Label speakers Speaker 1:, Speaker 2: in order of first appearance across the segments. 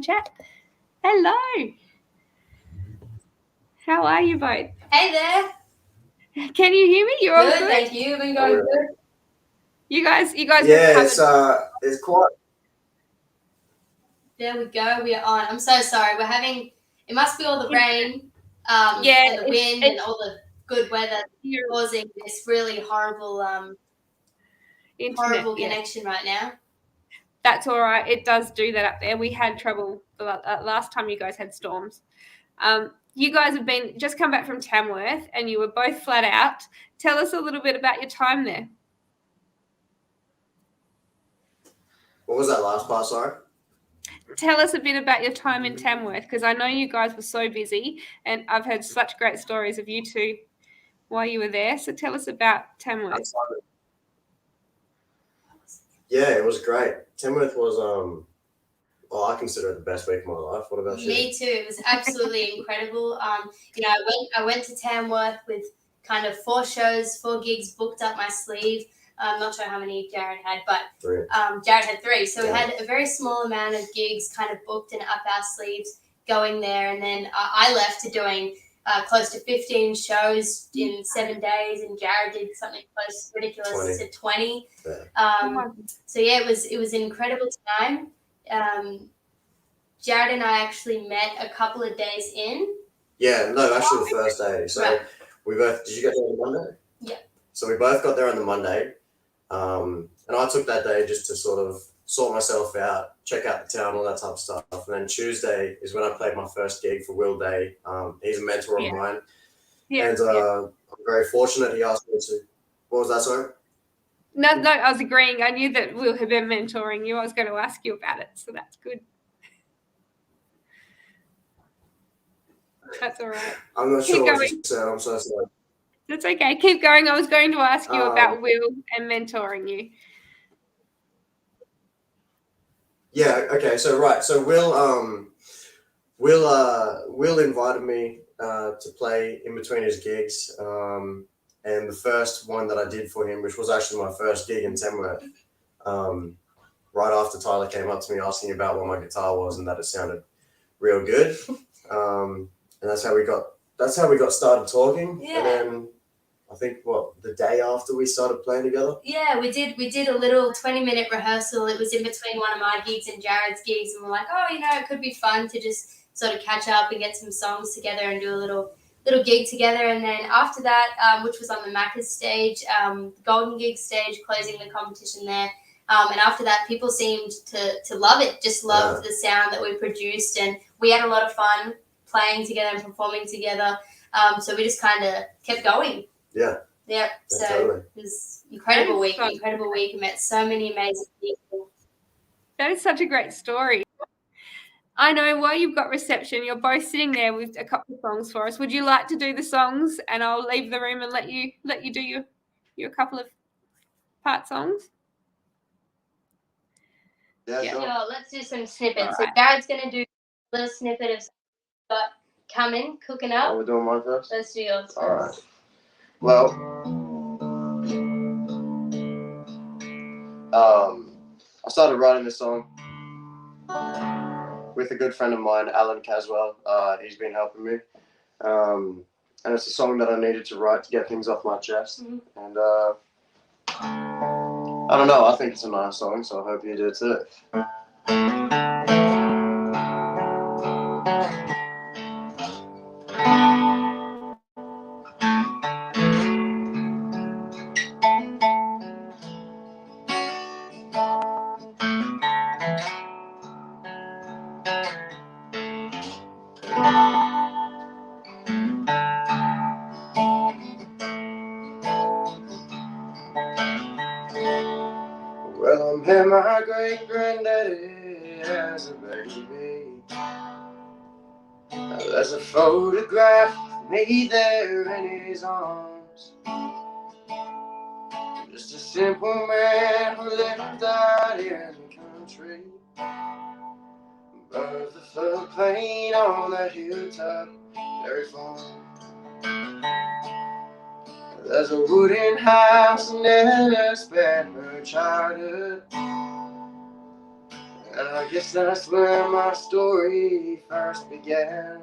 Speaker 1: chat. Hello. How are you both?
Speaker 2: Hey there.
Speaker 1: Can you hear me? You're all good?
Speaker 2: Thank you. Been going good.
Speaker 1: You guys
Speaker 3: yeah, it's quite.
Speaker 2: There we go. We are on. I'm so sorry. We're having. It must be all the rain, and the wind, and all the good weather causing this really horrible, connection right now.
Speaker 1: That's all right. It does do that up there. We had trouble last time you guys had storms. You guys have just come back from Tamworth, and you were both flat out. Tell us a little bit about your time there.
Speaker 3: What was that last part, sorry?
Speaker 1: Tell us a bit about your time in Tamworth, because I know you guys were so busy, and I've heard such great stories of you two while you were there. So tell us about Tamworth.
Speaker 3: Yeah, it was great. Tamworth was I consider it the best week of my life. What about you?
Speaker 2: Me too. It was absolutely incredible. I went to Tamworth with kind of 4 gigs booked up my sleeve. I'm not sure how many Jarrad had, but
Speaker 3: 3.
Speaker 2: Jarrad had 3. So we had a very small amount of gigs kind of booked and up our sleeves going there. And then I left to doing close to 15 shows in 7 days, and Jarrad did something close ridiculous to 20.
Speaker 3: Yeah.
Speaker 2: So yeah, it was an incredible time. Jarrad and I actually met a couple of days in.
Speaker 3: Yeah, no, actually the first day. So we both. Did you get there on the Monday?
Speaker 2: Yeah.
Speaker 3: So we both got there on the Monday, and I took that day just to sort of sort myself out, check out the town, all that type of stuff. And then Tuesday is when I played my first gig for Will Day. He's a mentor of mine, and I'm very fortunate. He asked me to. What was that, sorry?
Speaker 1: No, I was agreeing. I knew that Will had been mentoring you. I was going to ask you about it, so that's good. That's all right.
Speaker 3: I'm not sure what you said. I'm so sorry.
Speaker 1: That's okay. Keep going. I was going to ask you about Will and mentoring you.
Speaker 3: Yeah. Okay. So right. So Will invited me to play in between his gigs. And the first one that I did for him, which was actually my first gig in Tamworth, right after Tyler came up to me asking about what my guitar was and that it sounded real good. And that's how we got started talking.
Speaker 2: Yeah.
Speaker 3: And then I think the day after we started playing together.
Speaker 2: Yeah, we did a little 20-minute rehearsal. It was in between one of my gigs and Jarrad's gigs, and we're like, it could be fun to just sort of catch up and get some songs together and do a little gig together. And then after that, which was on the Macca's stage, the Golden Gig stage, closing the competition there. And after that, people seemed to love it, just loved the sound that we produced, and we had a lot of fun playing together and performing together. So we just kind of kept going.
Speaker 3: Yeah.
Speaker 2: Yeah. So
Speaker 3: totally.
Speaker 2: It was incredible week. I met so many amazing people.
Speaker 1: That is such a great story. I know while you've got reception, you're both sitting there with a couple of songs for us. Would you like to do the songs, and I'll leave the room and let you do your couple of part songs?
Speaker 3: Yeah.
Speaker 2: Sure. Let's do some snippets. Right. So Jarrad's going to do a little snippet of got coming, cooking up.
Speaker 3: We're doing mine first?
Speaker 2: Let's do yours first.
Speaker 3: All right. Well, I started writing this song with a good friend of mine, Alan Caswell. He's been helping me. And it's a song that I needed to write to get things off my chest.
Speaker 2: Mm-hmm.
Speaker 3: And I don't know, I think it's a nice song, so I hope you do too. Well, I met my great-granddaddy as a baby. There's a photograph of me there in his arms. Just a simple man who lived out in the country, above the floodplain on that hilltop dairy farm. There's a wooden house and it's been her childhood, And I guess that's where my story first began.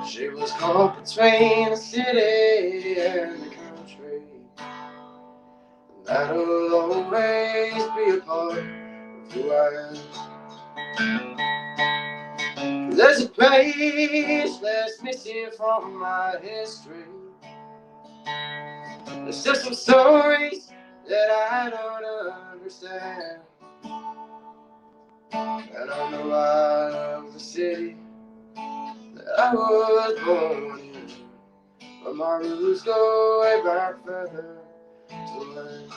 Speaker 3: She was caught between the city and the country. And that'll always be a part of who I am. There's a page that's missing from my history. There's just some stories that I don't understand. And I know I love the city that I was born in, but my roots go way back further to land.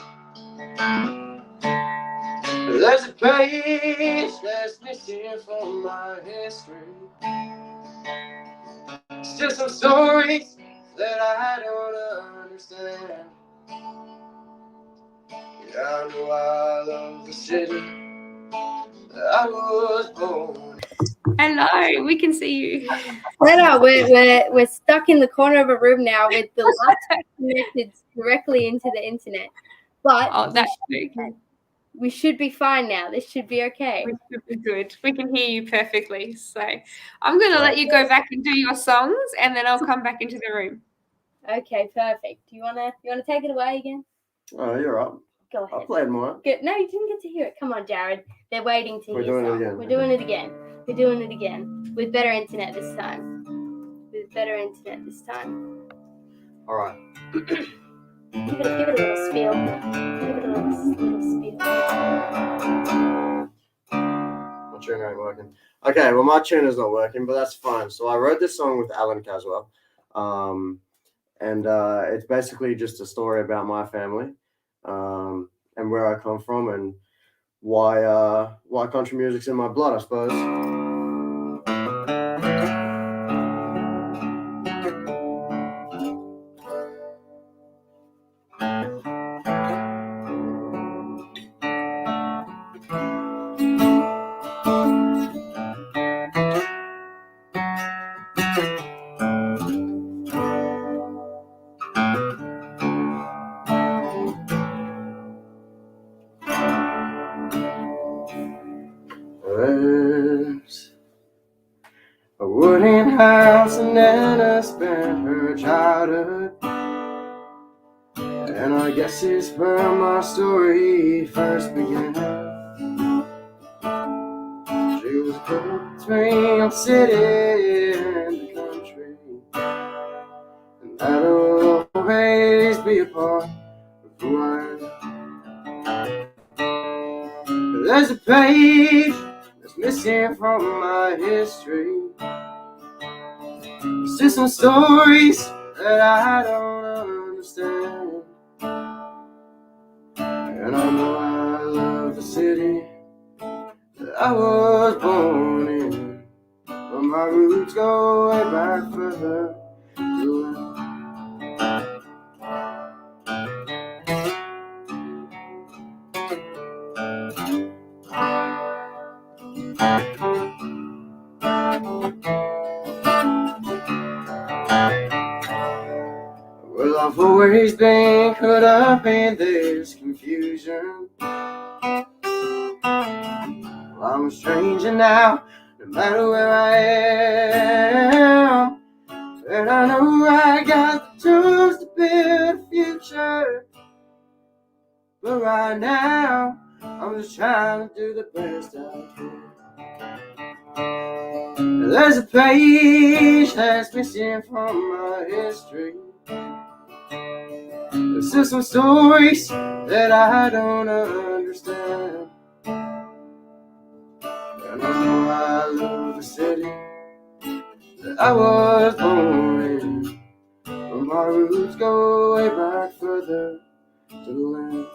Speaker 3: There's a page that's missing from my history. It's just some stories that I don't understand. Yeah, I know I love the city that I was born.
Speaker 1: Hello, we can see you.
Speaker 2: No, we're stuck in the corner of a room now with the laptop connected directly into the internet. But
Speaker 1: Oh, that's okay.
Speaker 2: we should be fine now. This should be okay.
Speaker 1: We should be good. We can hear you perfectly. So I'm going to let you go back and do your songs, and then I'll come back into the room.
Speaker 2: Okay, perfect. You wanna take it away again?
Speaker 3: Oh, you're up.
Speaker 2: Go ahead.
Speaker 3: I played more.
Speaker 2: Good. No, you didn't get to hear it. Come on, Jarrad. They're waiting to hear
Speaker 3: We're doing it again.
Speaker 2: We're doing it again. We're doing it again. With better internet this time.
Speaker 3: All right.
Speaker 2: Give it a little spiel. Give it a little spiel.
Speaker 3: My tuner ain't working. Okay, well, my tuner's not working, but that's fine. So I wrote this song with Alan Caswell. And it's basically just a story about my family and where I come from and why country music's in my blood, I suppose. There's a wooden house and Nana spent her childhood, and I guess it's where my story first began. She was caught between the city and the country, and that'll always be a part of who I am. There's a page that's missing from my history. It's just some stories that I don't understand. And I know I love the city that I was born in, but my roots go way back further to land. Well, I've always been caught up in this confusion. Well, I'm a stranger now, no matter where I am. And I know I got the tools to build a future. But right now, I'm just trying to do the best I can. There's a page that's missing from my history. There's just some stories that I don't understand. And I know I love the city that I was born in, but my roots go way back further to the land.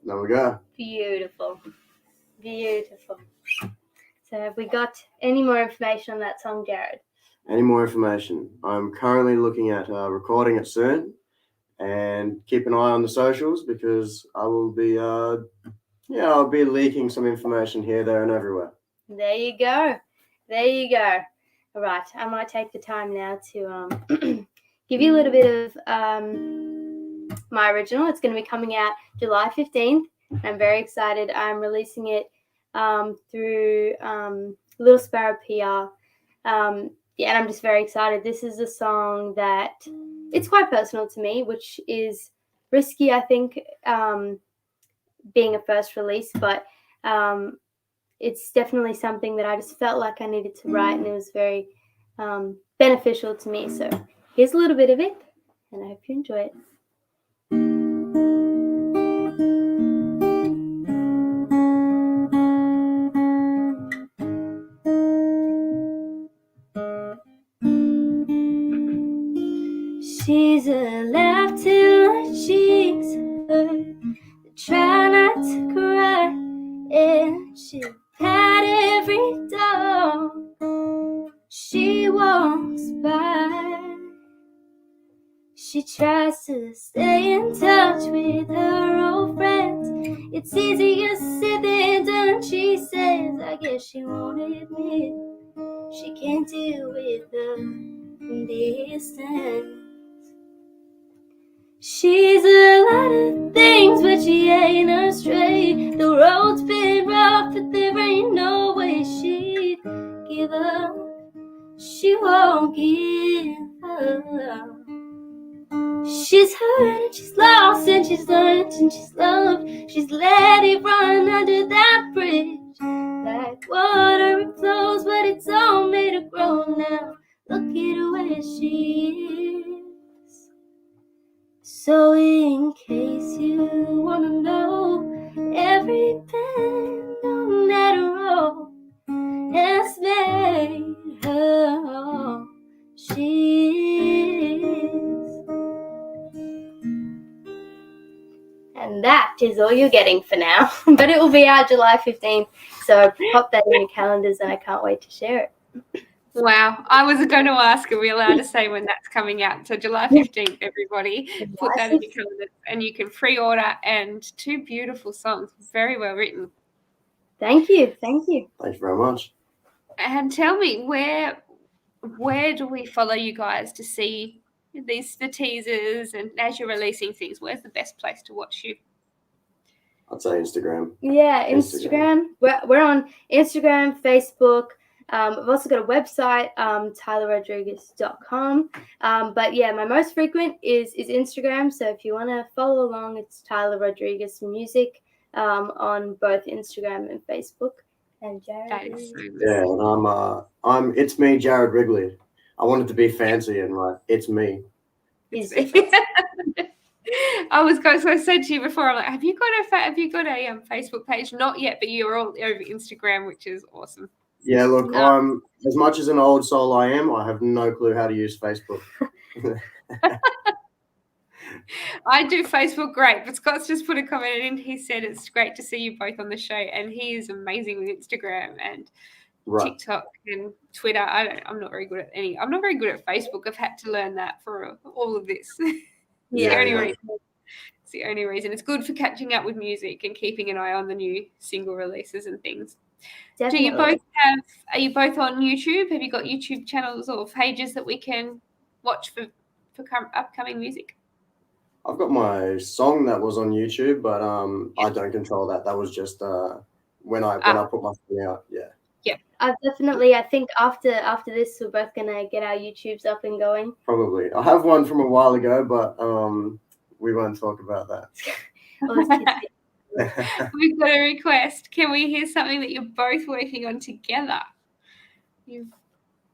Speaker 3: There we go.
Speaker 2: Beautiful. So have we got any more information on that song, Jarrad?
Speaker 3: Any more information? I'm currently looking at recording it soon, and keep an eye on the socials because I will be, I'll be leaking some information here, there, and everywhere.
Speaker 2: There you go. All right, I might take the time now to give you a little bit of my original. It's going to be coming out July 15th. I'm very excited. I'm releasing it through Little Sparrow PR. And I'm just very excited. This is a song that it's quite personal to me, which is risky, I think, being a first release, but it's definitely something that I just felt like I needed to write, and it was very beneficial to me. So here's a little bit of it, and I hope you enjoy it. She's a laugh till her cheeks hurt, try not to cry, and she'll pat every dog she walks by. She tries to stay in touch with her old friends. It's easier said than done, she says. I guess she won't admit she can't deal with the distance. She's a lot of things, but she ain't astray. The road's been rough, but there ain't no way she'd give up. She won't give up. She's hurt and she's lost and she's learned and she's loved. She's let it run under that bridge. Like water it flows, but it's all made of grow now. Look at where she is. So in case you wanna know, every bend on that road has made her all she is. And that is all you're getting for now. But it will be out July 15th. So pop that in your calendars, and I can't wait to share it.
Speaker 1: Wow. I was going to ask, are we allowed to say when that's coming out? So July 15th, everybody, put that in your calendar, and you can pre-order. And 2 beautiful songs, very well written.
Speaker 2: Thank you. Thank you.
Speaker 3: Thank you very much.
Speaker 1: And tell me, where do we follow you guys to see the teasers, and as you're releasing things, where's the best place to watch you?
Speaker 3: I'd say Instagram.
Speaker 2: Yeah, Instagram. We're on Instagram, Facebook. I've also got a website, tylarodrigues.com. But yeah, my most frequent is Instagram. So if you want to follow along, it's Tyla Rodrigues Music on both Instagram and Facebook. And Jarrad.
Speaker 1: That is so good.
Speaker 3: Yeah, and I'm it's me, Jarrad Wrigley. I wanted to be fancy and like, it's me.
Speaker 1: I was going. So I said to you before, I'm like, have you got a Facebook page? Not yet, but you're all over Instagram, which is awesome.
Speaker 3: Yeah, look, as much as an old soul I am, I have no clue how to use Facebook.
Speaker 1: I do Facebook great, but Scott's just put a comment in. He said it's great to see you both on the show, and he is amazing with Instagram and TikTok and Twitter. I'm not very good at any. I'm not very good at Facebook. I've had to learn that for all of this. It's the only reason. It's good for catching up with music and keeping an eye on the new single releases and things.
Speaker 2: Definitely.
Speaker 1: Are you both on YouTube? Have you got YouTube channels or pages that we can watch for upcoming music?
Speaker 3: I've got my song that was on YouTube, but I don't control that. That was just when I put my thing out. Yeah.
Speaker 2: I think after this, we're both gonna get our YouTubes up and going.
Speaker 3: Probably. I have one from a while ago, but we won't talk about that.
Speaker 1: We've got a request. Can we hear something that you're both working on together?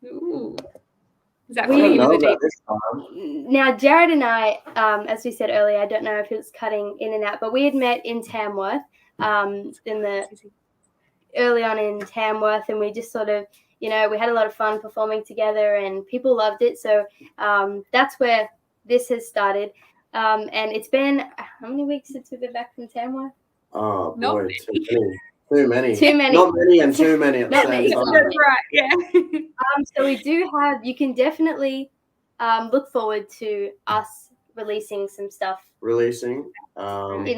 Speaker 1: Ooh. Is that
Speaker 2: Now, Jarrad and I, as we said earlier, I don't know if it was cutting in and out, but we had met in Tamworth, early on in Tamworth, and we just sort of, we had a lot of fun performing together, and people loved it. So that's where this has started. And it's been, how many weeks since we've been back from Tamworth?
Speaker 3: Oh, boy, too many.
Speaker 2: Not
Speaker 3: many and too many at the same time.
Speaker 1: That's right, yeah.
Speaker 2: So we do have, you can definitely look forward to us releasing some stuff.
Speaker 3: In the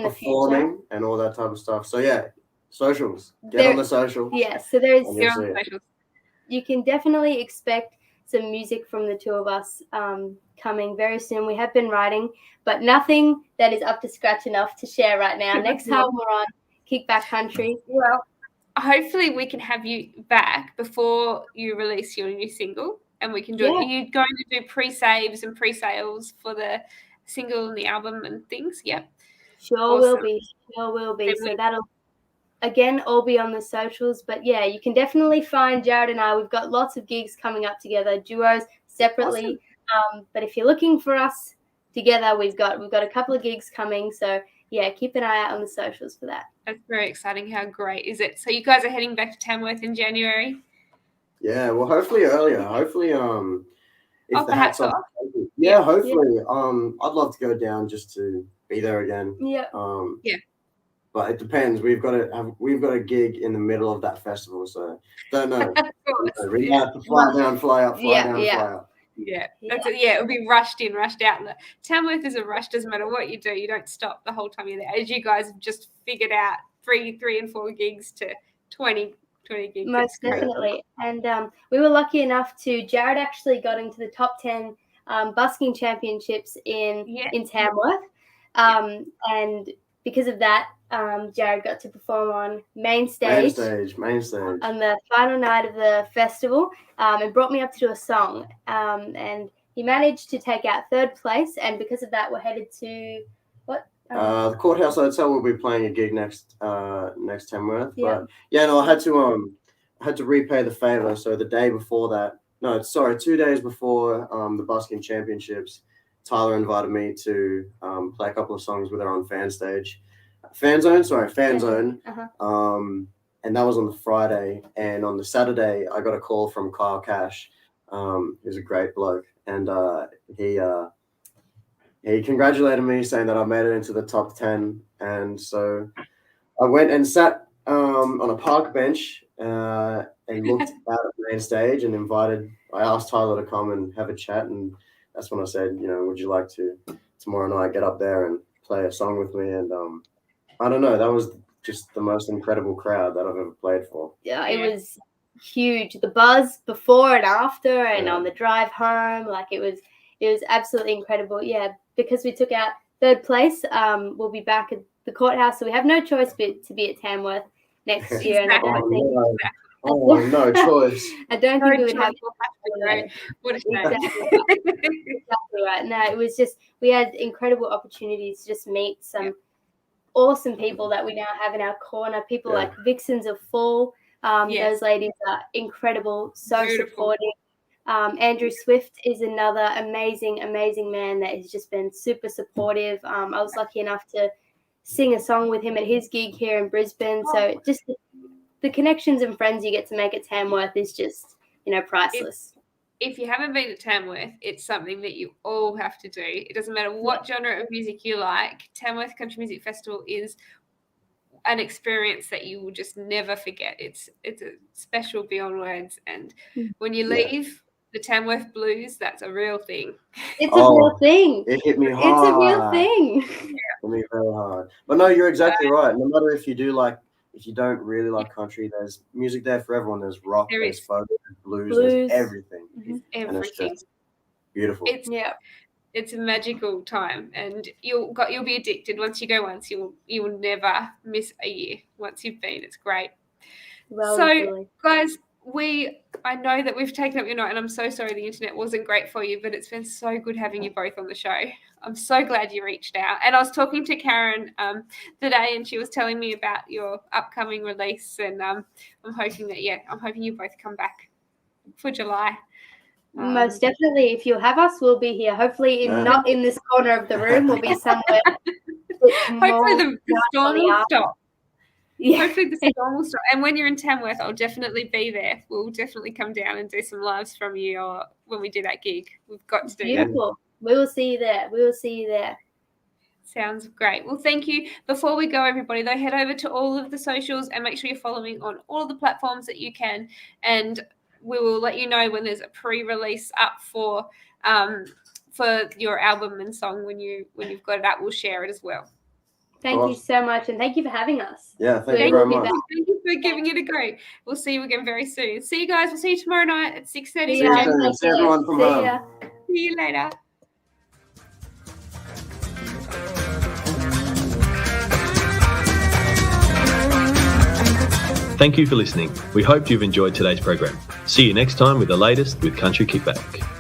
Speaker 3: performing future. And all that type of stuff. So yeah, socials. Get on the social.
Speaker 2: Yeah, so there's
Speaker 1: on the socials.
Speaker 2: You can definitely expect some music from the two of us coming very soon. We have been writing, but nothing that is up to scratch enough to share right now. Next time we're on Kickback Country.
Speaker 1: Well, hopefully we can have you back before you release your new single, and we can do it. Are you going to do pre-saves and pre-sales for the single and the album and things? Yep.
Speaker 2: Sure will be. So that'll, again, all be on the socials. But yeah, you can definitely find Jarrad and I. We've got lots of gigs coming up together, duos separately. Awesome. But if you're looking for us together, we've got a couple of gigs coming. So yeah, keep an eye out on the socials for that.
Speaker 1: That's very exciting. How great is it? So you guys are heading back to Tamworth in January?
Speaker 3: Yeah, well, hopefully earlier. Hopefully, if the hats off. Hopefully. I'd love to go down just to be there again.
Speaker 2: Yeah.
Speaker 3: But it depends. We've got a gig in the middle of that festival, so don't know. We have to fly down, fly up, fly down, fly up.
Speaker 1: Yeah, it'll be rushed in, rushed out. Tamworth is a rush. Doesn't matter what you do, you don't stop the whole time you're there. As you guys have just figured out, 3 and 4 gigs to 20 gigs.
Speaker 2: Most definitely. And we were lucky enough Jarrad actually got into the top 10 busking championships in Tamworth, and because of that, Jarrad got to perform on main stage on the final night of the festival, and brought me up to do a song, and he managed to take out 3rd place, and because of that we're headed to
Speaker 3: the Courthouse Hotel. Will be playing a gig next Tamworth. But I had to repay the favor. So the day before that, 2 days before the busking championships, Tyla invited me to play a couple of songs with her on Fan Zone. And that was on the Friday. And on the Saturday, I got a call from Kyle Cash, who's a great bloke, and he congratulated me, saying that I made it into the top 10. And so I went and sat on a park bench and looked out at the main stage and I asked Tyla to come and have a chat. And that's when I said, would you like to tomorrow night get up there and play a song with me? And I don't know, that was just the most incredible crowd that I've ever played for.
Speaker 2: Yeah, it was huge. The buzz before and after, and on the drive home, it was absolutely incredible. Yeah, because we took out 3rd place, we'll be back at the Courthouse, so we have no choice but to be at Tamworth next year. And
Speaker 3: no choice.
Speaker 2: I don't think we would have
Speaker 1: to go. What a shame.
Speaker 2: Exactly right. No, it was just, we had incredible opportunities to just meet some awesome people that we now have in our corner. People like Vixens of Fall. Those ladies are incredible, so
Speaker 1: beautiful.
Speaker 2: Supportive. Andrew Swift is another amazing man that has just been super supportive. I was lucky enough to sing a song with him at his gig here in Brisbane. So just the connections and friends you get to make at Tamworth is just, priceless.
Speaker 1: If you haven't been to Tamworth, it's something that you all have to do. It doesn't matter what genre of music you like. Tamworth Country Music Festival is an experience that you will just never forget. It's a special beyond words. And when you leave the Tamworth Blues, that's a real thing.
Speaker 2: It's a real thing.
Speaker 3: It hit me hard.
Speaker 2: It's a real thing.
Speaker 3: Hit me very hard. But no, you're exactly right. No matter if you don't really like country, there's music there for everyone. There's rock, there's folk, there's blues, there's everything.
Speaker 1: Everything.
Speaker 3: And it's just beautiful.
Speaker 1: It's a magical time, and you'll be addicted. Once you go once, you will never miss a year. Once you've been, it's great.
Speaker 2: Well,
Speaker 1: so guys, I know that we've taken up your night, and I'm so sorry the internet wasn't great for you, but it's been so good having you both on the show. I'm so glad you reached out. And I was talking to Karen today, and she was telling me about your upcoming release, and I'm hoping you both come back for July.
Speaker 2: Most definitely. If you have us, we'll be here. Hopefully not in this corner of the room. We'll be somewhere.
Speaker 1: Hopefully the storm will stop.
Speaker 2: Yeah.
Speaker 1: Hopefully the storm will stop. And when you're in Tamworth, I'll definitely be there. We'll definitely come down and do some lives from you, or when we do that gig. We've got to do
Speaker 2: beautiful.
Speaker 1: That.
Speaker 2: We will see you there.
Speaker 1: Sounds great. Well, thank you. Before we go, everybody, though, head over to all of the socials and make sure you're following on all of the platforms that you can. And we will let you know when there's a pre-release up for your album and song. When you've got it out, we'll share it as well.
Speaker 2: Thank you so much, and thank you for having us.
Speaker 4: Yeah, thank you very much.
Speaker 1: Thank you for giving it a go. We'll see you again very soon. See you guys. We'll see you tomorrow night at 6:30.
Speaker 4: See you soon. See everyone from home.
Speaker 1: See you later.
Speaker 5: Thank you for listening. We hope you've enjoyed today's program. See you next time with the latest with Country Kickback.